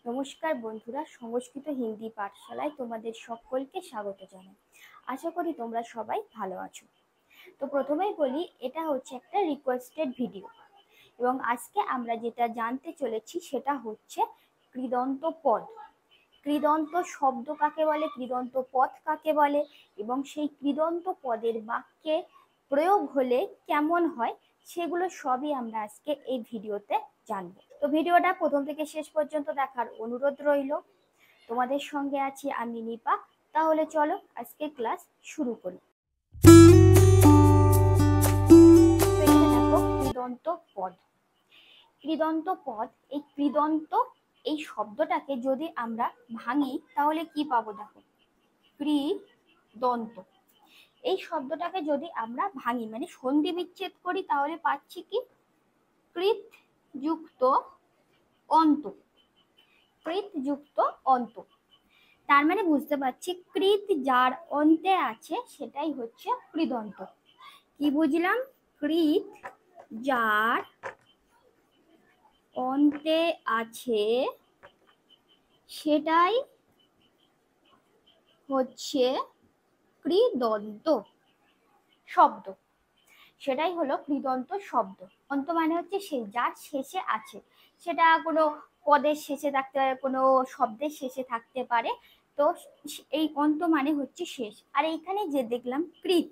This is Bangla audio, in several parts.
নমস্কার বন্ধুরা, সংস্কৃত হিন্দি পাঠশালায় তোমাদের সকলকে স্বাগত জানাই। আশা করি তোমরা সবাই ভালো আছো। তো প্রথমেই বলি, এটা হচ্ছে একটা রিকোয়েস্টেড ভিডিও এবং আজকে আমরা যেটা জানতে চলেছি সেটা হচ্ছে কৃদন্ত পদ। কৃদন্ত শব্দ কাকে বলে, কৃদন্ত পদ কাকে বলে এবং সেই কৃদন্ত পদের বাক্যে প্রয়োগ হলে কেমন হয় সেগুলো সবই আমরা আজকে এই ভিডিওতে জানবো। তো ভিডিওটা প্রথম থেকে শেষ পর্যন্ত দেখার অনুরোধ রইল। তোমাদের সঙ্গে আছি আমি নিপা। তাহলে চলো আজকে ক্লাস শুরু করি। এখানে দেখো কৃদন্ত পদ। কৃদন্ত পদ, এই কৃদন্ত এই শব্দটাকে যদি আমরা ভাঙি তাহলে কি পাবো? দেখো, কৃদন্ত এই শব্দটাকে যদি আমরা ভাঙি মানে সন্ধি বিচ্ছেদ করি তাহলে পাচ্ছি কি? কৃত যুক্ত অন্ত। কৃত যুক্ত অন্ত, তার মানে বুঝতে পারছি কৃত যার অন্তে আছে সেটাই হচ্ছে কৃদন্ত। কি বুঝলাম? কৃত যার অন্তে আছে সেটাই হচ্ছে কৃদন্ত শব্দ। সেটাই হলো কৃদন্ত শব্দ। অন্ত মানে হচ্ছে সেই যার শেষে আছে, সেটা কোনো পদের শেষে থাকতে পারে, কোনো শব্দের শেষে থাকতে পারে। তো এই অন্ত মানে হচ্ছে শেষ। আর এইখানে যে দেখলাম কৃত,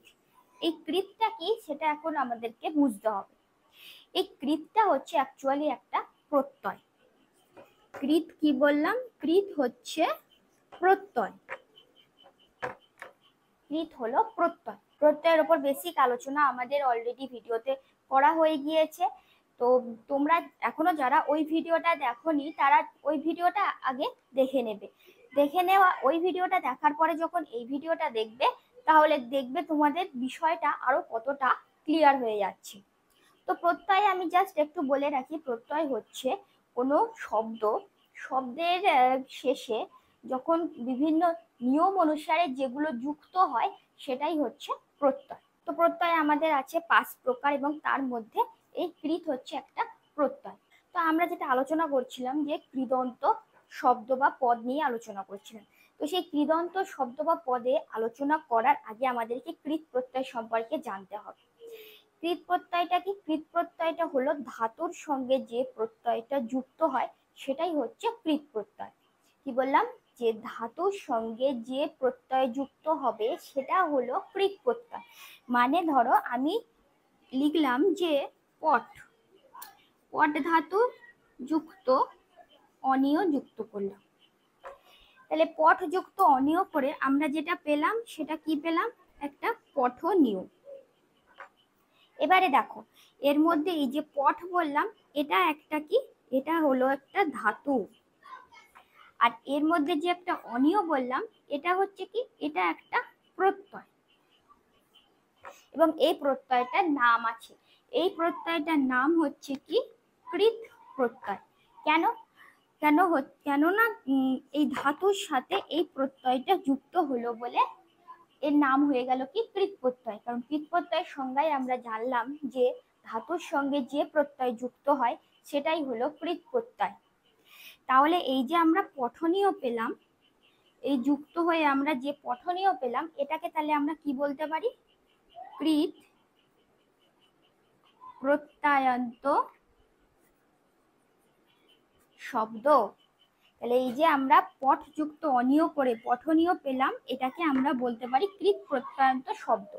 এই কৃতটা কি সেটা এখন আমাদেরকে বুঝতে হবে। এই কৃতটা হচ্ছে অ্যাকচুয়ালি একটা প্রত্যয়। কৃত কি বললাম? কৃত হচ্ছে প্রত্যয়। কৃত হলো প্রত্যয়। প্রত্যয়ের উপর বেসিক আলোচনা আমাদের অলরেডি ভিডিওতে করা হয়ে গিয়েছে। তো তোমরা এখনো যারা ওই ভিডিওটা দেখোনি তারা ওই ভিডিওটা আগে দেখে নেবে। দেখে নেওয়া ওই ভিডিওটা দেখার পরে যখন এই ভিডিওটা দেখবে তাহলে দেখবে তোমাদের বিষয়টা আরো কতটা ক্লিয়ার হয়ে যাচ্ছে। তো প্রত্যয় আমি জাস্ট একটু বলে রাখি, প্রত্যয় হচ্ছে কোনো শব্দের শেষে যখন বিভিন্ন নিয়ম অনুসারে যেগুলো যুক্ত হয় সেটাই হচ্ছে প্রত্যয়। তো প্রত্যয় আমাদের আছে 5 প্রকার এবং তার মধ্যে এই কৃত হচ্ছে একটা প্রত্যয়। তো আমরা যেটা আলোচনা করছিলাম যে কৃদন্ত শব্দ বা পদ নিয়ে আলোচনা করছিলাম। তো সেই কৃদন্ত শব্দ বা পদে আলোচনা করার আগে আমাদেরকে কৃত প্রত্যয় সম্পর্কে জানতে হবে। কৃত প্রত্যয়টা কি? কৃত প্রত্যয়টা হলো ধাতুর সঙ্গে যে প্রত্যয়টা যুক্ত হয় সেটাই হচ্ছে কৃত প্রত্যয়। কি বললাম? যে ধাতুর সঙ্গে যে প্রত্যয় যুক্ত হবে সেটা হলো কৃত প্রত্যয়। মানে ধরো আমি লিখলাম যে পট, পট ধাতু যুক্ত অনিয় যুক্ত করলাম। তাহলে পট যুক্ত অনিয় করে আমরা যেটা পেলাম সেটা কি পেলাম? একটা পঠনীয়। এবারে দেখো, এর মধ্যে এই যে পট বললাম এটা একটা কি? এটা হলো একটা ধাতু। আর এর মধ্যে যে একটা অনিয় বললাম এটা হচ্ছে কি? এটা একটা প্রত্যয় এবং এই প্রত্যয়টার নাম আছে। এই প্রত্যয়টার নাম হচ্ছে কি? কৃত প্রত্যয়। কেন? কেননা এই ধাতুর সাথে এই প্রত্যয়টা যুক্ত হলো বলে এর নাম হয়ে গেল কি? কৃত প্রত্যয়। কারণ কৃত প্রত্যয়ের সংজ্ঞায় আমরা জানলাম যে ধাতুর সঙ্গে যে প্রত্যয় যুক্ত হয় সেটাই হলো কৃত প্রত্যয়। তাহলে এই যে আমরা পঠনীয় পেলাম, এই যুক্ত হয়ে আমরা যে পঠনীয় পেলাম এটাকে তাহলে আমরা কি বলতে পারি? কৃত প্রত্যয়ান্ত শব্দ। তাহলে এই যে আমরা পঠ যুক্ত অনিয় করে পঠনীয় পেলাম এটাকে আমরা বলতে পারি কৃত প্রত্যয়ান্ত শব্দ।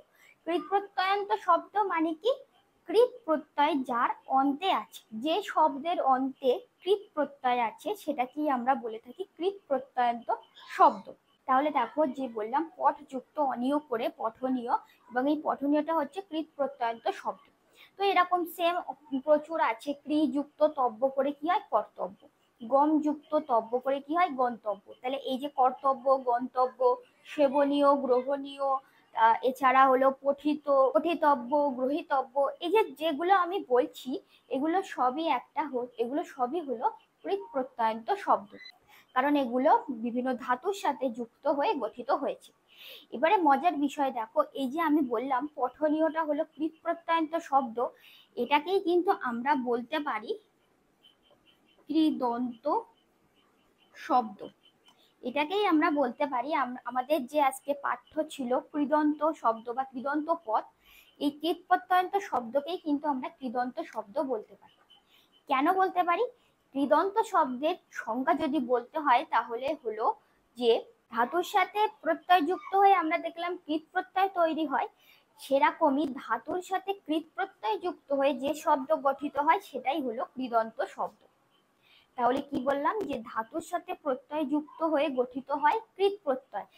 কৃত প্রত্যয়ান্ত শব্দ মানে কি? কৃত প্রত্যয় যার অন্তে আছে, যে শব্দের অন্তে কৃত প্রত্যয় আছে সেটাকেই আমরা বলে থাকি কৃত প্রত্যয়ান্ত শব্দ। তাহলে দেখো, যে বললাম পঠ যুক্ত অনিয় করে পঠনীয়, এবং এই পঠনীয়টা হচ্ছে কৃত প্রত্যয়ান্ত শব্দ। তো এরকম সেম প্রচুর আছে। ক্রি যুক্ত তব্য করে কি হয়? কর্তব্য। গম যুক্ত তব্য করে কি হয়? গন্তব্য। তাহলে এই যে কর্তব্য, গন্তব্য, সেবনীয়, গ্রহণীয়, এছাড়া হলো পঠিত, পঠিতব্য, গ্রহীতব্য, এই যে যেগুলো আমি বলছি এগুলো সবই হলো কৃত প্রত্যয়ান্ত শব্দ, কারণ এগুলো বিভিন্ন ধাতুর সাথে যুক্ত হয়ে গঠিত হয়েছে। এবারে মজার বিষয় দেখো, এই যে আমি বললাম পঠনীয়টা হলো কৃত প্রত্যয়ান্ত শব্দ, এটাকেই কিন্তু আমরা বলতে পারি কৃদন্ত শব্দ। এটাকেই আমরা বলতে পারি আমাদের যে আজকে পাঠ্য ছিল কৃদন্ত শব্দ বা কৃদন্ত পদ, এই কৃত প্রত্যয়ন্ত শব্দকেই কিন্তু আমরা কৃদন্ত শব্দ বলতে পারি। কেন বলতে পারি? কৃদন্ত শব্দের সংজ্ঞা যদি বলতে হয় তাহলে হলো যে ধাতুর সাথে প্রত্যয় যুক্ত হয়ে আমরা দেখলাম কৃত প্রত্যয় তৈরি হয়, সেরকমই ধাতুর সাথে কৃত প্রত্যয় যুক্ত হয়ে যে শব্দ গঠিত হয় সেটাই হলো কৃদন্ত শব্দ। তাহলে কি বললাম? যে ধাতুর সাথে প্রত্যয় যুক্ত হয়ে গঠিত হয় কৃত প্রত্যয়,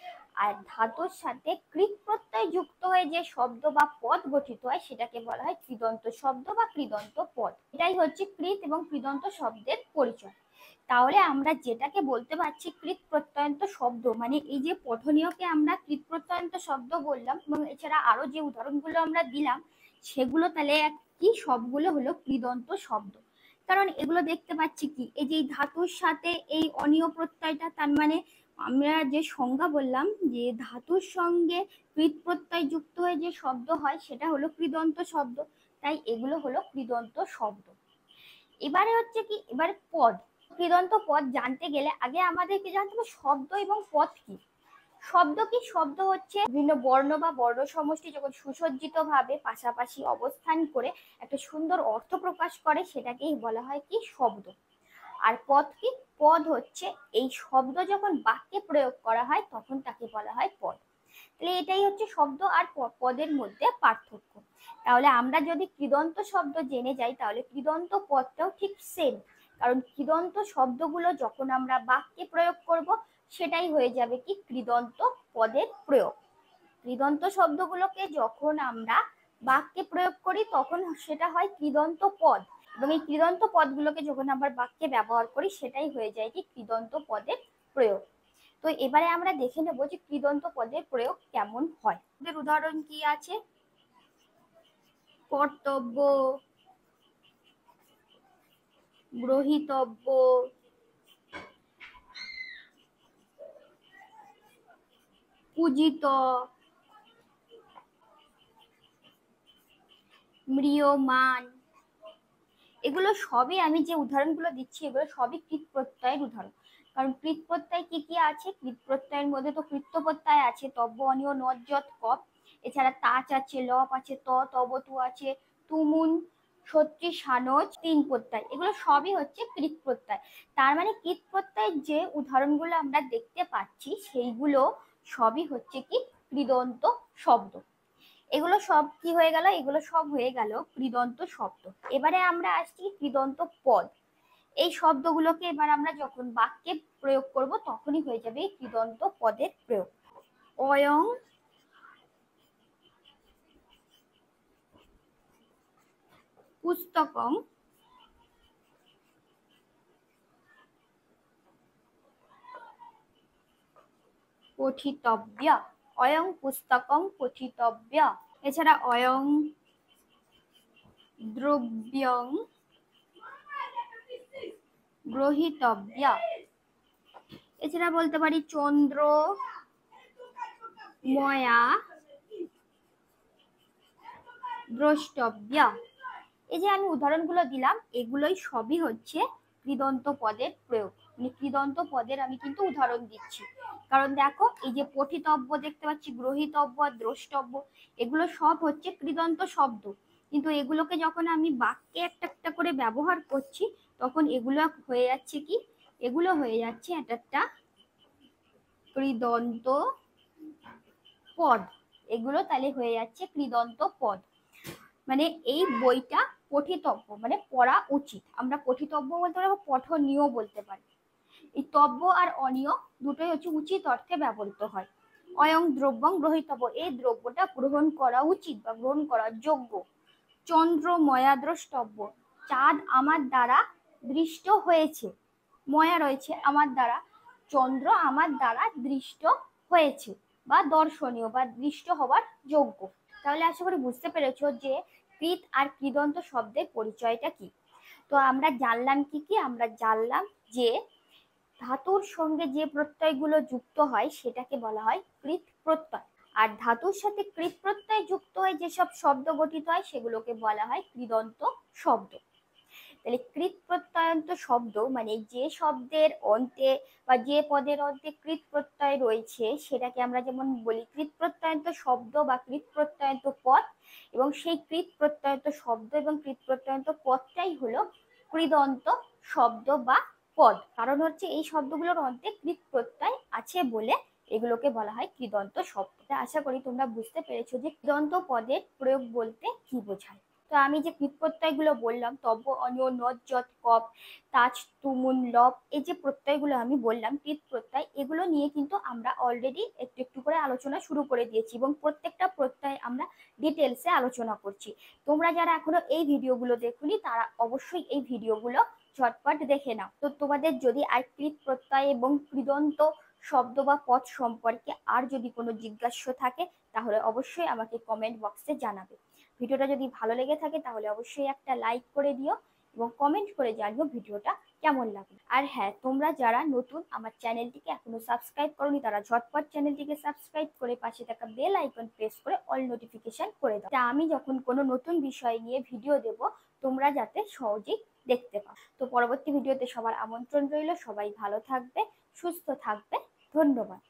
আর ধাতুর সাথে কৃত প্রত্যয় যুক্ত হয়ে যে শব্দ বা পদ গঠিত হয় সেটাকে বলা হয় কৃদন্ত শব্দ বা কৃদন্ত পদ। এটাই হচ্ছে কৃত এবং কৃদন্ত শব্দের পরিচয়। তাহলে আমরা যেটাকে বলতে পারছি কৃত প্রত্যয়ন্ত শব্দ, মানে এই যে পঠনীয়কে আমরা কৃত প্রত্যয়ন্ত শব্দ বললাম এবং এছাড়া আরো যে উদাহরণগুলো আমরা দিলাম সেগুলো তাহলে কি সবগুলো হলো কৃদন্ত শব্দ। কারণ এগুলো দেখতে পাচ্ছি কি, এই যে ধাতুর সাথে এই অনীয় প্রত্যয়টা, তার মানে আমরা যে সংজ্ঞা বললাম যে ধাতুর সঙ্গে কৃত প্রত্যয় যুক্ত হয়ে যে শব্দ হয় সেটা হলো কৃদন্ত শব্দ, তাই এগুলো হলো কৃদন্ত শব্দ। এবারে হচ্ছে কি, এবারে পদ। কৃদন্ত পদ জানতে গেলে আগে আমাদেরকে জানতে হবে শব্দ এবং পদ কি। শব্দ কি? শব্দ হচ্ছে বিভিন্ন বর্ণ বা বর্ণ সমষ্টি যখন সুসজ্জিত ভাবে পাশাপাশি অবস্থান করে একটা সুন্দর অর্থ প্রকাশ করে সেটাকেই বলা হয় কি শব্দ। আর পদ কি? পদ হচ্ছে এই শব্দ যখন বাক্যে প্রয়োগ করা হয় তখন তাকে বলা হয় পদ। তাহলে এটাই হচ্ছে শব্দ আর পদের মধ্যে পার্থক্য। তাহলে আমরা যদি কৃদন্ত শব্দ জেনে যাই তাহলে কৃদন্ত পদটাও ঠিক সেম, কারণ কৃদন্ত শব্দগুলো যখন আমরা বাক্যে প্রয়োগ করব সেটাই হয়ে যাবে কি কৃদন্ত পদের প্রয়োগ। কৃদন্ত শব্দগুলোকে যখন আমরা বাক্যে প্রয়োগ করি তখন সেটা হয় কৃদন্ত পদ, এবং এই কৃদন্ত পদগুলোকে যখন আমরা বাক্যে ব্যবহার করি সেটাই হয়ে যায় কি কৃদন্ত পদের প্রয়োগ। তো এবারে আমরা দেখে নেব যে কৃদন্ত পদের প্রয়োগ কেমন হয়। এর উদাহরণ কি আছে? কর্তব্য, গ্রহীতব্য, পূজিত, ম্রিয়মাণ। এগুলো সবই, আমি যে উদাহরণগুলো দিচ্ছি এগুলো সবই কৃত প্রত্যয়ের উদাহরণ। কারণ কৃত প্রত্যয় কি কি আছে? কৃত প্রত্যয়ের মধ্যে তো কৃত্য প্রত্যয় আছে, তব্য, অনীয়, নজ, যৎ, কপ, এছাড়া তাচ আছে, লপ আছে, তব, তু আছে, তুমুন, সত্যি, সানজ, তিন প্রত্যয়, এগুলো সবই হচ্ছে কৃত প্রত্যয়। তার মানে কৃত প্রত্যয়ের যে উদাহরণগুলো আমরা দেখতে পাচ্ছি সেইগুলো সবই হচ্ছে কি কৃদন্ত শব্দ। এগুলো সব কি হয়ে গেল? এগুলো সব হয়ে গেল কৃদন্ত শব্দ। এবারে আমরা আসছি কৃদন্ত পদ। এই শব্দগুলোকে এবার আমরা যখন বাক্যে প্রয়োগ করব তখনই হয়ে যাবে কৃদন্ত পদের প্রয়োগ। অয়ং পুস্তকং পঠিতব্য। অয়ং পুস্তকং পঠিতব্য। এছাড়া অয়ং দ্রব্যং গ্রহীতব্য। এছাড়া বলতে পারি চন্দ্র ময়া দ্রষ্টব্য। এই যে আমি উদাহরণগুলো দিলাম এগুলোই সবই হচ্ছে কৃদন্ত পদের প্রয়োগ, মানে কৃদন্ত পদের আমি কিন্তু উদাহরণ দিচ্ছি। কারণ দেখো এই যে পঠিতব্য দেখতে পাচ্ছি, গ্রহীতব্য, দ্রষ্টব্য, এগুলো সব হচ্ছে কৃদন্ত শব্দ, কিন্তু এগুলোকে যখন আমি বাক্যে একটা একটা করে ব্যবহার করছি তখন এগুলো হয়ে যাচ্ছে কি, এগুলো হয়ে যাচ্ছে একটা কৃদন্ত পদ। এগুলো তাহলে হয়ে যাচ্ছে কৃদন্ত পদ। মানে এই বইটা পঠিতব্য মানে পড়া উচিত, আমরা পঠিতব্য বলতে পারবো, পঠনীয় বলতে পারি। এই তব্য আর অনীয় দুটোই হচ্ছে উচিত অর্থে ব্যবহৃত হয়। অয়ং দ্রব্যং গ্রহীতব্য, এই দ্রব্যটা গ্রহণ করা উচিত বা গ্রহণ করার যোগ্য। চন্দ্র ময়া দ্রষ্টব্য, চাঁদ আমার দ্বারা দৃষ্ট হয়েছে। ময়া রয়েছে আমার দ্বারা, চন্দ্র আমার দ্বারা দৃষ্ট হয়েছে বা দর্শনীয় বা দৃষ্ট হওয়ার যোগ্য। তাহলে আশা করি বুঝতে পেরেছো যে কৃত আর কৃদন্ত শব্দের পরিচয়টা কি। তো আমরা জানলাম কি কি? আমরা জানলাম যে ধাতুর সঙ্গে যে প্রত্যয়গুলো যুক্ত হয় সেটাকে বলা হয় কৃত প্রত্যয়, আর ধাতুর সাথে কৃত প্রত্যয় যুক্ত হয়ে যেসব শব্দ গঠিত হয় সেগুলোকে বলা হয় কৃদন্ত শব্দ। তাহলে কৃৎ প্রত্যয়ন্ত শব্দ মানে যে শব্দের অন্তে বা যে পদের অন্তে কৃৎ প্রত্যয় রয়েছে সেটাকে আমরা যেমন বলি কৃৎ প্রত্যয়ন্ত শব্দ বা কৃৎ প্রত্যয়ন্ত পদ, এবং সেই কৃৎ প্রত্যয়ন্ত শব্দ এবং কৃৎ প্রত্যয়ন্ত পদটাই হলো কৃদন্ত শব্দ বা পদ। কারণ হচ্ছে এই শব্দগুলোর অন্তে কৃৎ প্রত্যয় আছে বলে এগুলোকে বলা হয় কৃদন্ত শব্দ। আশা করি তোমরা বুঝতে পেরেছো যে কৃদন্ত পদের প্রয়োগ বলতে কি বোঝায়। তো আমি যে কৃৎ প্রত্যয়গুলো বললাম তব, অন্য, নদ, যৎ, কপ, তাচ, তুমুন, লব, এই যে প্রত্যয়গুলো আমি বললাম কৃৎ প্রত্যয়, এগুলো নিয়ে কিন্তু আমরা অলরেডি একটু একটু করে আলোচনা শুরু করে দিয়েছি এবং প্রত্যেকটা প্রত্যয় আমরা ডিটেলসে আলোচনা করছি। তোমরা যারা এখনো এই ভিডিওগুলো দেখোনি তারা অবশ্যই এই ভিডিওগুলো ঝটপট দেখে নাও। তো তোমাদের যদি আর কৃৎ প্রত্যয় এবং কৃদন্ত শব্দ বা পদ সম্পর্কে আর যদি কোনো জিজ্ঞাসা থাকে তাহলে অবশ্যই আমাকে কমেন্ট বক্সে জানাবে। ভিডিওটা যদি ভালো লেগে থাকে তাহলে অবশ্যই একটা লাইক করে দিও এবং কমেন্ট করে জানিও ভিডিওটা কেমন লাগলো। আর হ্যাঁ, তোমরা যারা নতুন আমার চ্যানেলটিকে এখনো সাবস্ক্রাইব করোনি তারা ঝটপট চ্যানেলটিকে সাবস্ক্রাইব করে পাশে থাকা বেল আইকন প্রেস করে অল নোটিফিকেশন করে দাও, তা আমি যখন কোনো নতুন বিষয় নিয়ে ভিডিও দেব তোমরা যাতে সহজেই দেখতে পাও। তো পরবর্তী ভিডিওতে সবার আমন্ত্রণ রইল, সবাই ভালো থাকবে, সুস্থ থাকবে, ধন্যবাদ।